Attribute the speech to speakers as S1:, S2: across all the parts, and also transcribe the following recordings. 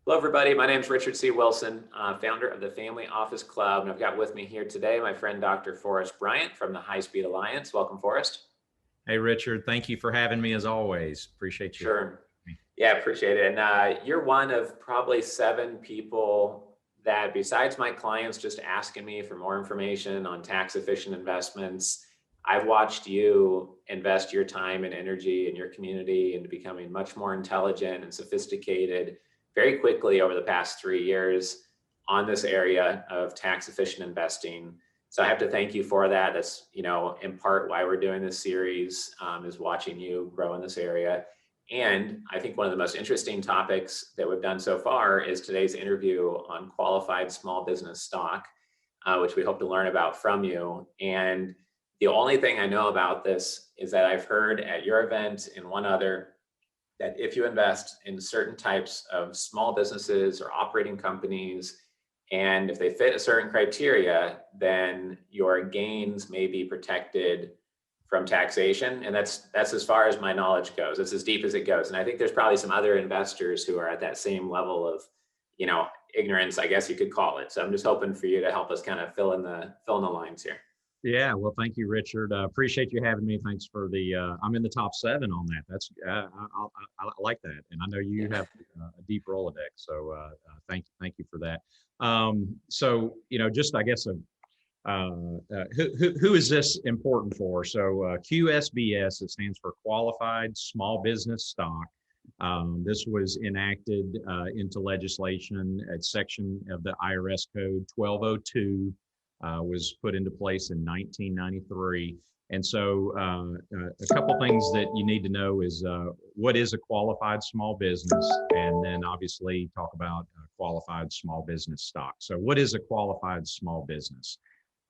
S1: Hello, everybody. My name is Richard C. Wilson, founder of the Family Office Club, and I've got with me here today my friend Dr. Forrest Bryant from the High Speed Alliance. Welcome, Forrest.
S2: Hey, Richard, thank you for having me as always. Appreciate you.
S1: Sure. Yeah, appreciate it. And you're one of probably 7 people that, besides my clients just asking me for more information on tax efficient investments, I've watched you invest your time and energy in your community into becoming much more intelligent and sophisticated very quickly over the past 3 years on this area of tax efficient investing. So I have to thank you for that. That's, in part why we're doing this series, is watching you grow in this area. And I think one of the most interesting topics that we've done so far is today's interview on qualified small business stock, which we hope to learn about from you. And the only thing I know about this is that I've heard at your event and one other that if you invest in certain types of small businesses or operating companies, and if they fit a certain criteria, then your gains may be protected from taxation. And that's as far as my knowledge goes. It's as deep as it goes. And I think there's probably some other investors who are at that same level of, ignorance, I guess you could call it. So I'm just hoping for you to help us kind of fill in the lines here.
S2: Yeah, well, thank you, Richard. Appreciate you having me. Thanks for I'm in the top 7 on that. That's I like that, and I know you have a deep Rolodex. So thank you for that. Just I guess who is this important for? So QSBS, it stands for Qualified Small Business Stock. This was enacted into legislation at section of the IRS code 1202, was put into place in 1993. And so a couple things that you need to know is what is a qualified small business, and then obviously talk about qualified small business stock. So what is a qualified small business?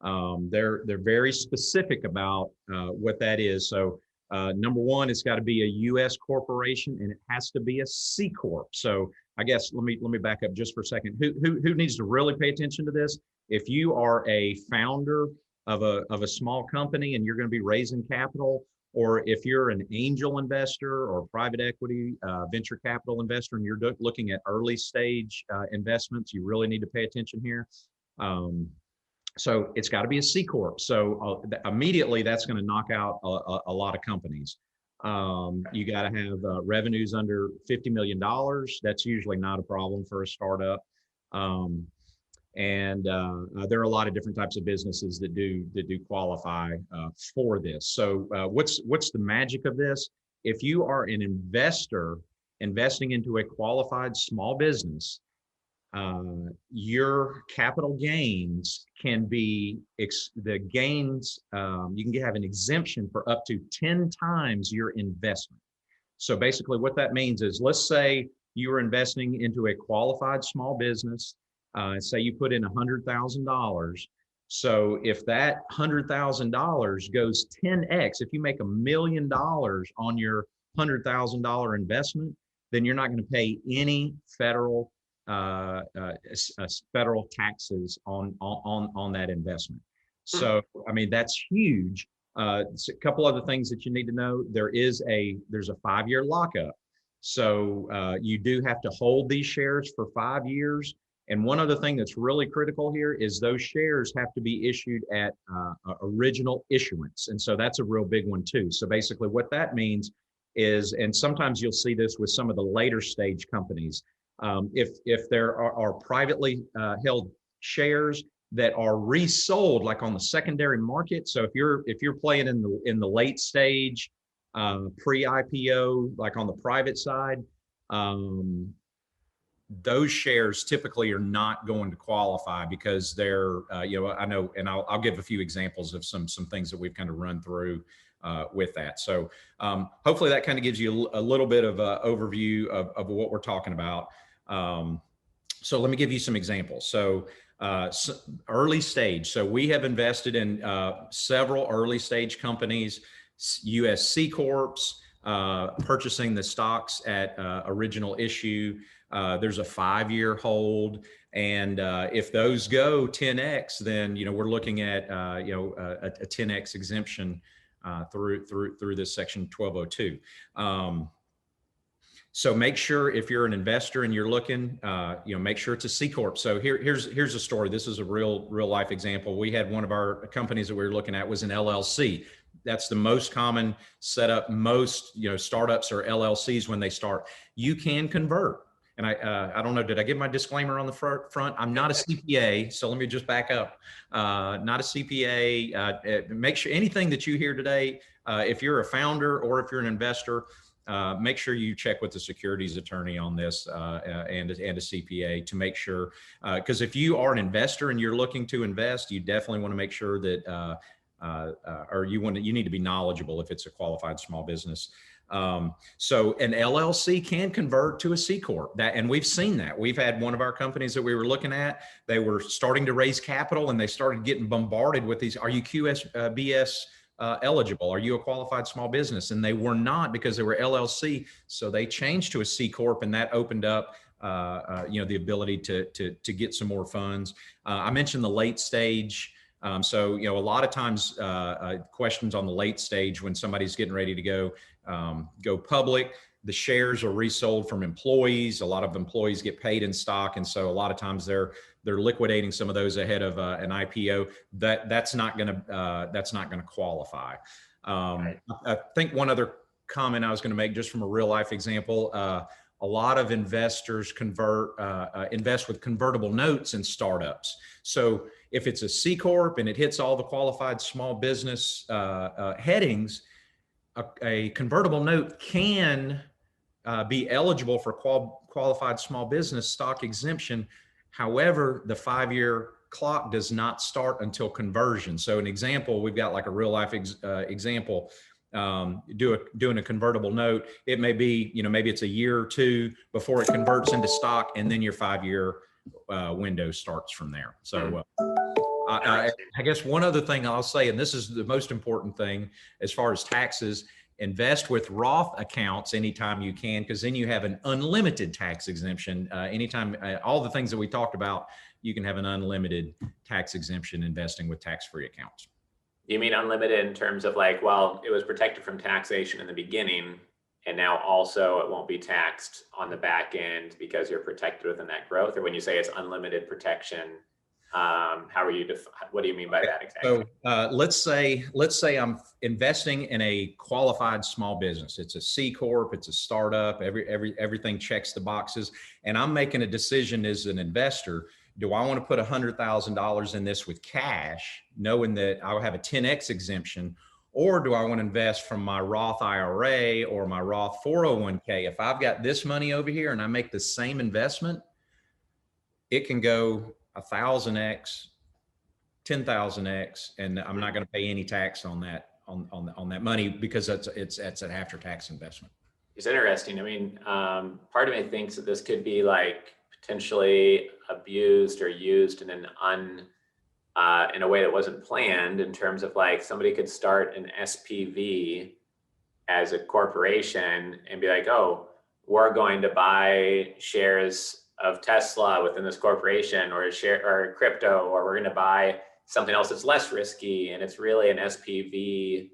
S2: They're very specific about what that is. So number one, it's got to be a U.S. corporation, and it has to be a C corp. So I guess let me back up just for a second. Who needs to really pay attention to this? If you are a founder of a small company and you're going to be raising capital, or if you're an angel investor or private equity venture capital investor and you're looking at early stage investments, you really need to pay attention here. So it's got to be a C corp. So immediately that's going to knock out a lot of companies. You got to have revenues under $50 million. That's usually not a problem for a startup. And there are a lot of different types of businesses that do qualify for this. So what's the magic of this? If you are an investor investing into a qualified small business, your capital gains can be the gains. You can have an exemption for up to 10 times your investment. So basically, what that means is, let's say you are investing into a qualified small business. Say you put in $100,000. So if that $100,000 goes 10x, if you make $1 million on your $100,000 investment, then you're not going to pay any federal taxes on that investment. So I mean, that's huge. A couple other things that you need to know: there's a 5-year lockup. So you do have to hold these shares for 5 years. And one other thing that's really critical here is those shares have to be issued at original issuance. And so that's a real big one too. So basically what that means is, and sometimes you'll see this with some of the later stage companies, if there are privately held shares that are resold, like on the secondary market. So if you're playing in the late stage, pre-IPO, like on the private side, those shares typically are not going to qualify because they're, I know, and I'll give a few examples of some things that we've kind of run through with that. So hopefully that kind of gives you a little bit of an overview of what we're talking about. So let me give you some examples. So early stage. So we have invested in several early stage companies, US C Corps, purchasing the stocks at original issue. There's a 5-year hold. And if those go 10x, then, we're looking at, a 10x exemption through this section 1202. So make sure if you're an investor and you're looking, make sure it's a C corp. So here's a story. This is a real life example. We had one of our companies that we were looking at was an LLC. That's the most common setup. Most startups are LLCs when they start. You can convert. And I don't know, did I give my disclaimer on the front? I'm not a CPA, so let me just back up. Not a CPA. Make sure anything that you hear today, if you're a founder or if you're an investor, make sure you check with the securities attorney on this and a CPA to make sure, because if you are an investor and you're looking to invest, you definitely want to make sure that, you need to be knowledgeable if it's a qualified small business. So an LLC can convert to a C corp, and we've seen that. We've had one of our companies that we were looking at, they were starting to raise capital and they started getting bombarded with these, are you QSBS eligible? Are you a qualified small business? And they were not, because they were LLC. So they changed to a C corp, and that opened up the ability to get some more funds. I mentioned the late stage. So a lot of times questions on the late stage when somebody's getting ready to go public. The shares are resold from employees. A lot of employees get paid in stock, and so a lot of times they're liquidating some of those ahead of an IPO. That's not going to qualify. I think one other comment I was going to make, just from a real life example, a lot of investors invest with convertible notes in startups. So if it's a C corp and it hits all the qualified small business headings, a convertible note can be eligible for qualified small business stock exemption. However, the 5-year clock does not start until conversion. So an example, we've got like a real life example, doing a convertible note. It may be, maybe it's a year or two before it converts into stock, and then your 5-year window starts from there. So I guess one other thing I'll say, and this is the most important thing as far as taxes, invest with Roth accounts anytime you can, because then you have an unlimited tax exemption. Anytime, all the things that we talked about, you can have an unlimited tax exemption investing with tax-free accounts.
S1: You mean unlimited in terms of like, well, it was protected from taxation in the beginning, and now also it won't be taxed on the back end because you're protected within that growth? Or when you say it's unlimited protection, what do you mean by that exactly?
S2: So let's say I'm investing in a qualified small business. It's a C corp, it's a startup, everything checks the boxes. And I'm making a decision as an investor. Do I want to put $100,000 in this with cash, knowing that I'll have a 10X exemption? Or do I want to invest from my Roth IRA or my Roth 401k? If I've got this money over here and I make the same investment, it can go 1,000X, 10,000X, and I'm not going to pay any tax on that that money, because it's an after-tax investment.
S1: It's interesting. I mean, part of me thinks that this could be like potentially abused or used in in a way that wasn't planned, in terms of like somebody could start an SPV as a corporation and be like, oh, we're going to buy shares of Tesla within this corporation, or crypto, or we're going to buy something else that's less risky, and it's really an SPV,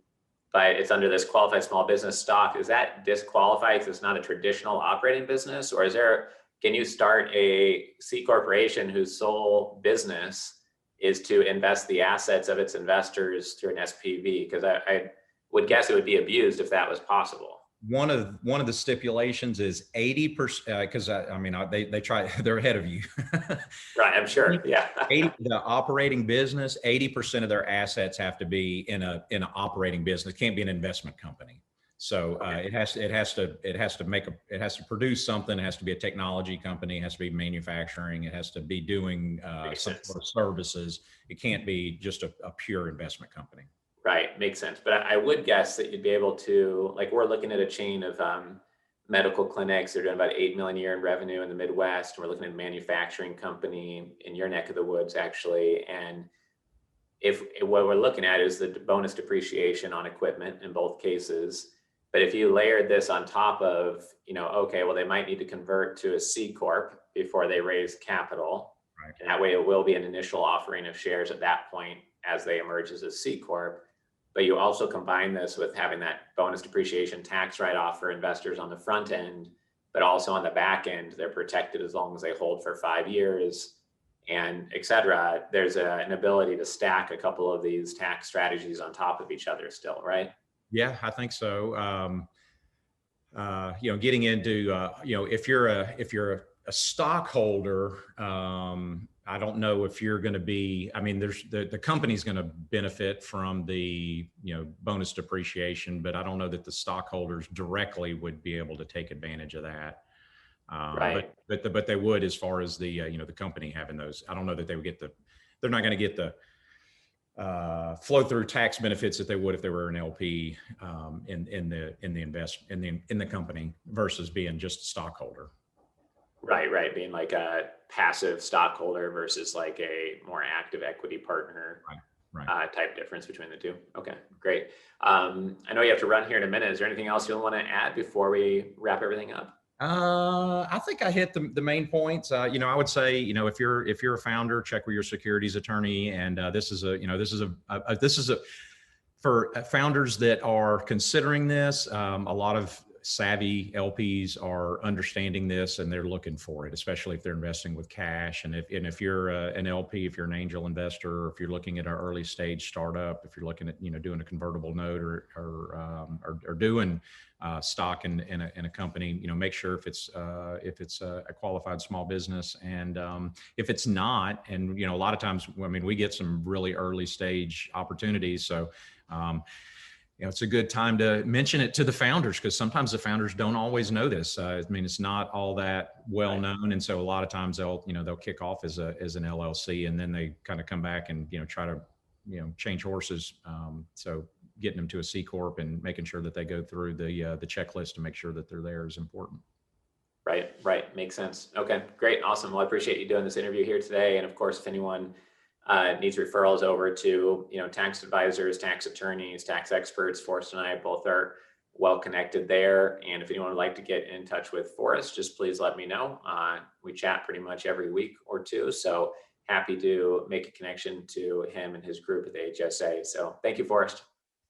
S1: but it's under this qualified small business stock. Is that disqualified because it's not a traditional operating business? Or can you start a C corporation whose sole business is to invest the assets of its investors through an SPV? Because I would guess it would be abused if that was possible.
S2: One of the stipulations is 80%, because they try, they're ahead of you.
S1: Right, I'm sure. Yeah.
S2: The operating business, 80% of their assets have to be in an operating business. It can't be an investment company. So it has to produce something. It has to be a technology company. It has to be manufacturing. It has to be doing some sort of services. It can't be just a pure investment company.
S1: Right, makes sense. But I would guess that you'd be able to, like, we're looking at a chain of medical clinics. They're doing about 8 million a year in revenue in the Midwest. And we're looking at a manufacturing company in your neck of the woods, actually. And if what we're looking at is the bonus depreciation on equipment in both cases. But if you layered this on top of, okay, well, they might need to convert to a C corp before they raise capital. Right. And that way it will be an initial offering of shares at that point as they emerge as a C corp. But you also combine this with having that bonus depreciation tax write-off for investors on the front end. but also on the back end, they're protected as long as they hold for 5 years and et cetera. There's an ability to stack a couple of these tax strategies on top of each other still, right?
S2: Yeah, I think so. Getting into, if you're a stockholder, I don't know if you're going to be, I mean, there's the company's going to benefit from the, bonus depreciation, but I don't know that the stockholders directly would be able to take advantage of that.
S1: Right.
S2: But they would, as far as the, the company having those. I don't know that they would get they're not going to get the flow through tax benefits that they would if they were an LP in the company versus being just a stockholder.
S1: Right. Being like a passive stockholder versus like a more active equity partner.
S2: Right.
S1: Type difference between the two. Okay, great. I know you have to run here in a minute. Is there anything else you'll want to add before we wrap everything up?
S2: I think I hit the main points. I would say, if you're a founder, check with your securities attorney. And this is for founders that are considering this. A lot of savvy LPs are understanding this and they're looking for it, especially if they're investing with cash. And if you're an LP, if you're an angel investor, or if you're looking at an early stage startup, if you're looking at doing a convertible note or doing stock in a company, make sure if it's a qualified small business, and if it's not, and a lot of times, I mean, we get some really early stage opportunities, so. It's a good time to mention it to the founders, because sometimes the founders don't always know this. I mean, it's not all that well known, and so a lot of times they'll kick off as an LLC, and then they kind of come back and try to change horses. So getting them to a C corp and making sure that they go through the checklist to make sure that they're there is important.
S1: Right. Makes sense. Okay, great, awesome. Well, I appreciate you doing this interview here today, and of course, if anyone needs referrals over to tax advisors, tax attorneys, tax experts, Forrest and I both are well connected there. And if anyone would like to get in touch with Forrest, just please let me know. We chat pretty much every week or two, so happy to make a connection to him and his group at the HSA. So thank you, Forrest.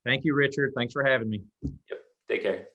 S2: Thank you, Richard. Thanks for having me.
S1: Yep. Take care.